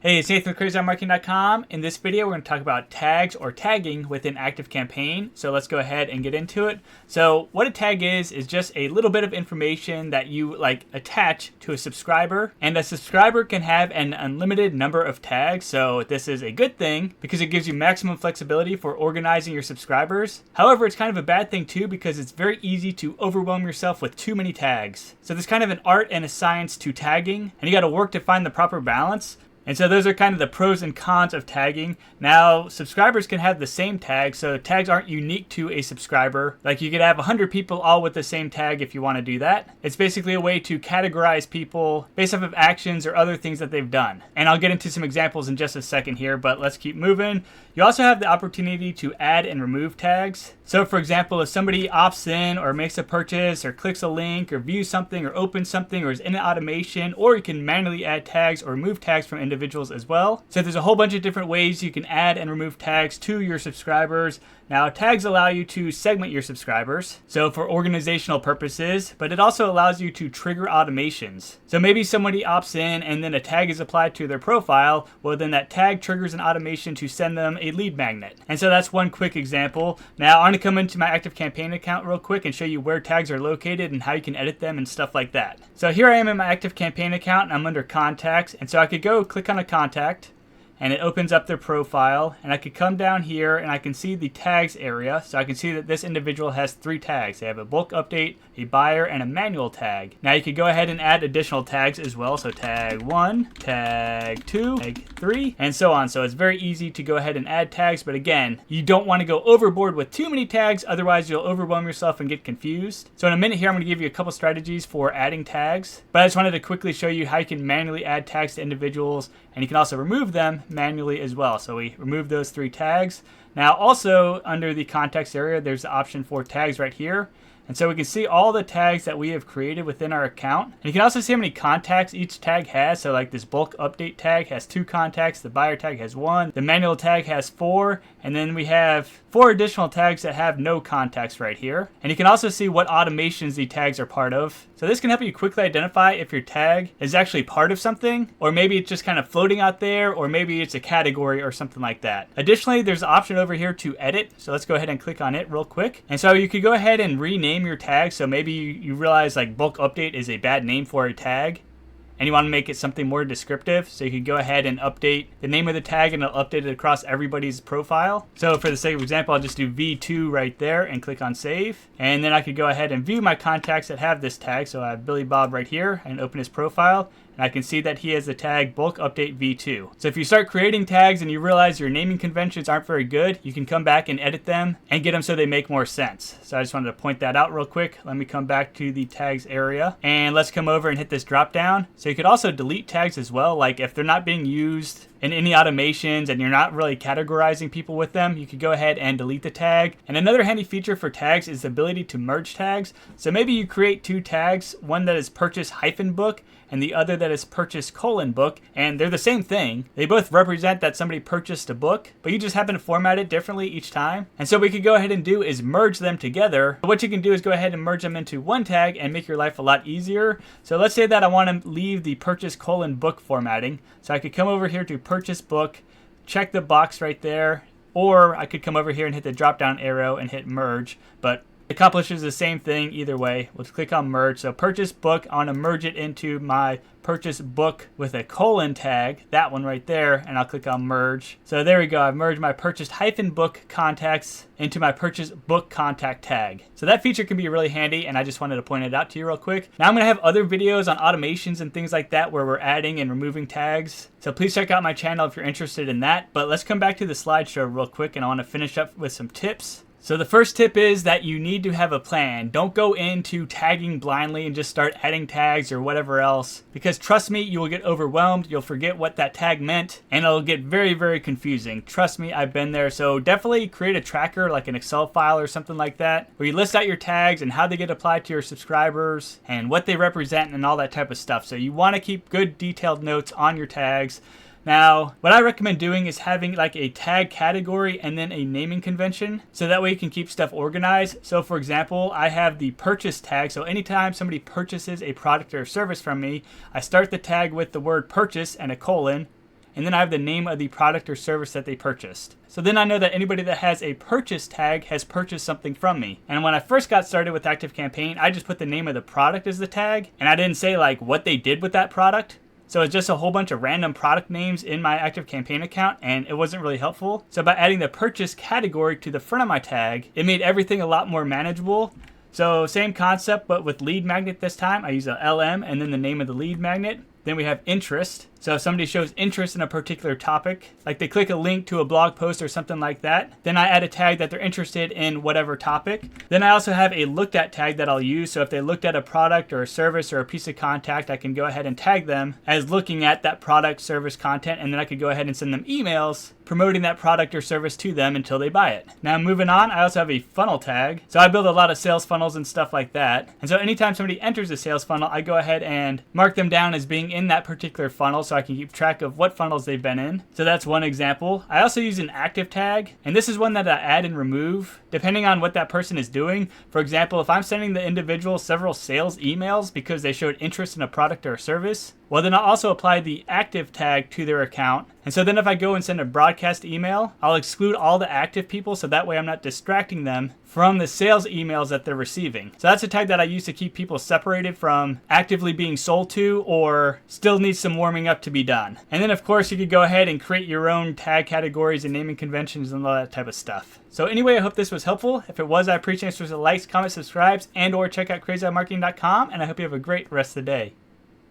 Hey, it's Nathan with CrazyOnMarketing.com. In this video, we're going to talk about tags or tagging within ActiveCampaign. So let's go ahead and get into it. So what a tag is just a little bit of information that you attach to a subscriber. And a subscriber can have an unlimited number of tags. So this is a good thing because it gives you maximum flexibility for organizing your subscribers. However, it's kind of a bad thing too because it's very easy to overwhelm yourself with too many tags. So there's kind of an art and a science to tagging, and you got to work to find the proper balance. And so those are kind of the pros and cons of tagging. Now, subscribers can have the same tag, so tags aren't unique to a subscriber. Like you could have 100 people all with the same tag if you want to do that. It's basically a way to categorize people based off of actions or other things that they've done. And I'll get into some examples in just a second here, but let's keep moving. You also have the opportunity to add and remove tags. So for example, if somebody opts in or makes a purchase or clicks a link or views something or opens something or is in an automation, or you can manually add tags or remove tags from individuals as well. So there's a whole bunch of different ways you can add and remove tags to your subscribers. Now, tags allow you to segment your subscribers, so for organizational purposes, but it also allows you to trigger automations. So maybe somebody opts in and then a tag is applied to their profile, well then that tag triggers an automation to send them a lead magnet. And so that's one quick example. Now, I'm going to come into my ActiveCampaign account real quick and show you where tags are located and how you can edit them and stuff like that. So here I am in my ActiveCampaign account and I'm under contacts, and so I could go click on a contact and it opens up their profile, and I could come down here and I can see the tags area. So I can see that this individual has 3 tags. They have a bulk update, a buyer, and a manual tag. Now you could go ahead and add additional tags as well. So tag 1, tag 2, tag 3, and so on. So it's very easy to go ahead and add tags, but again, you don't want to go overboard with too many tags, otherwise you'll overwhelm yourself and get confused. So in a minute here, I'm going to give you a couple strategies for adding tags, but I just wanted to quickly show you how you can manually add tags to individuals, and you can also remove them manually as well. So we remove those 3 tags. Now also under the context area, there's the option for tags right here. And so we can see all the tags that we have created within our account. And you can also see how many contacts each tag has. So like this bulk update tag has 2 contacts, the buyer tag has 1, the manual tag has 4, and then we have 4 additional tags that have no contacts right here. And you can also see what automations the tags are part of. So this can help you quickly identify if your tag is actually part of something, or maybe it's just kind of floating out there, or maybe it's a category or something like that. Additionally, there's an option over here to edit. So let's go ahead and click on it real quick. And so you could go ahead and rename your tag. So maybe you realize like bulk update is a bad name for a tag, and you want to make it something more descriptive. So you can go ahead and update the name of the tag and it'll update it across everybody's profile. So for the sake of example, I'll just do V2 right there and click on save. And then I could go ahead and view my contacts that have this tag. So I have Billy Bob right here and open his profile. And I can see that he has the tag bulk update V2. So if you start creating tags and you realize your naming conventions aren't very good, you can come back and edit them and get them so they make more sense. So I just wanted to point that out real quick. Let me come back to the tags area and let's come over and hit this drop down. So you could also delete tags as well. Like if they're not being used in any automations and you're not really categorizing people with them, you could go ahead and delete the tag. And another handy feature for tags is the ability to merge tags. So maybe you create 2 tags, one that is purchase -book and the other that is purchase :book, and they're the same thing. They both represent that somebody purchased a book, but you just happen to format it differently each time. And so what we could go ahead and do is merge them together. What you can do is go ahead and merge them into one tag and make your life a lot easier. So let's say that I want to leave the purchase :book formatting. So I could come over here to purchase book, check the box right there, or I could come over here and hit the drop down arrow and hit merge, but accomplishes the same thing either way. Let's click on merge. So purchase book, I want to merge it into my purchase book with a : tag, that one right there, and I'll click on merge. So there we go. I've merged my purchased -book contacts into my purchase book contact tag. So that feature can be really handy, and I just wanted to point it out to you real quick. Now I'm going to have other videos on automations and things like that where we're adding and removing tags. So please check out my channel if you're interested in that. But let's come back to the slideshow real quick, and I want to finish up with some tips. So the first tip is that you need to have a plan. Don't go into tagging blindly and just start adding tags or whatever else, because trust me, you will get overwhelmed. You'll forget what that tag meant and it'll get very, very confusing. Trust me, I've been there. So definitely create a tracker like an Excel file or something like that, where you list out your tags and how they get applied to your subscribers and what they represent and all that type of stuff. So you want to keep good detailed notes on your tags. Now, what I recommend doing is having like a tag category and then a naming convention, so that way you can keep stuff organized. So for example, I have the purchase tag. So anytime somebody purchases a product or service from me, I start the tag with the word purchase and a colon. and then I have the name of the product or service that they purchased. So then I know that anybody that has a purchase tag has purchased something from me. And when I first got started with ActiveCampaign, I just put the name of the product as the tag, and I didn't say like what they did with that product. So it's just a whole bunch of random product names in my ActiveCampaign account, and it wasn't really helpful. So by adding the purchase category to the front of my tag, it made everything a lot more manageable. So same concept, but with lead magnet this time. I use a LM and then the name of the lead magnet. Then we have interest. So if somebody shows interest in a particular topic, like they click a link to a blog post or something like that, then I add a tag that they're interested in whatever topic. Then I also have a looked at tag that I'll use. So if they looked at a product or a service or a piece of contact, I can go ahead and tag them as looking at that product, service, content, and then I could go ahead and send them emails promoting that product or service to them until they buy it. Now moving on, I also have a funnel tag. So I build a lot of sales funnels and stuff like that. And so anytime somebody enters a sales funnel, I go ahead and mark them down as being in that particular funnel so I can keep track of what funnels they've been in. So that's one example. I also use an active tag, and this is one that I add and remove depending on what that person is doing. For example, if I'm sending the individual several sales emails because they showed interest in a product or a service, well then I'll also apply the active tag to their account. And so then if I go and send a broadcast email, I'll exclude all the active people so that way I'm not distracting them from the sales emails that they're receiving. So that's a tag that I use to keep people separated from actively being sold to or still needs some warming up to be done. And then of course you could go ahead and create your own tag categories and naming conventions and all that type of stuff. So anyway, I hope this was helpful. If it was, I appreciate it. So likes, comments, subscribes, and or check out crazyoutmarketing.com, and I hope you have a great rest of the day.